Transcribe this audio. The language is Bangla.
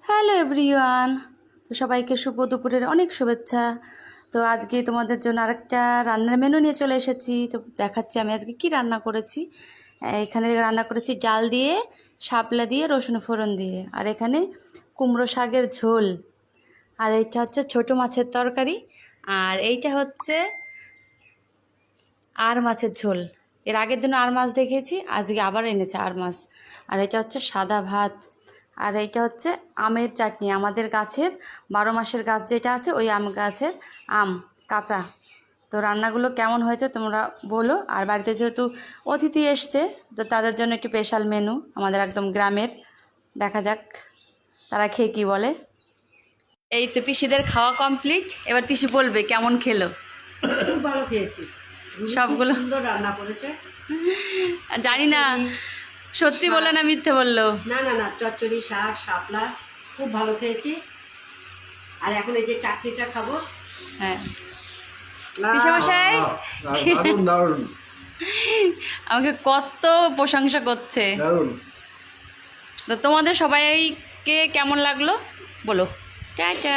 হ্যালো এভরিওয়ান, তো সবাইকে শুভ দুপুরের অনেক শুভেচ্ছা। তো আজকে তোমাদের জন্য আরেকটা রান্নার মেনু নিয়ে চলে এসেছি। তো দেখাচ্ছি আমি আজকে কি রান্না করেছি। এখানে রান্না করেছি ডাল দিয়ে, শাপলা দিয়ে, রসুন ফোড়ন দিয়ে, আর এখানে কুমড়ো শাকের ঝোল, আর এইটা হচ্ছে ছোট মাছের তরকারি, আর এইটা হচ্ছে আর মাছের ঝোল। এর আগের দিন আর মাছ দেখিয়েছি, আজকে আবার এনেছে আর মাছ। আর এটা হচ্ছে সাদা ভাত, আর এইটা হচ্ছে আমের চাটনি, আমাদের গাছের 12 মাসের গাছ যেটা আছে ওই আম গাছের আম কাঁচা। তো রান্নাগুলো কেমন হয়েছে তোমরা বলো। আর বাড়িতে যেহেতু অতিথি এসছে, তো তাদের জন্য একটি স্পেশাল মেনু আমাদের একদম গ্রামের। দেখা যাক তারা খেয়ে কী বলে। এই তো পিসিদের খাওয়া কমপ্লিট, এবার পিসি বলবে কেমন খেলো। খুব ভালো খেয়েছি, সবগুলো সুন্দর রান্না করেছে। জানি না সত্যি বললো না মিথ্যে বললো। না না না, চচ্চড়ি, শাক, শাপলা খুব ভালো খেয়েছি। আর এখন এই যে চাটনিটা খাবো। হ্যাঁ পিসেমশাই দারুণ দারুণ আমাকে কত প্রশংসা করছে। দারুণ। তো তোমাদের সবাইকে কেমন লাগলো বলো। টাটা।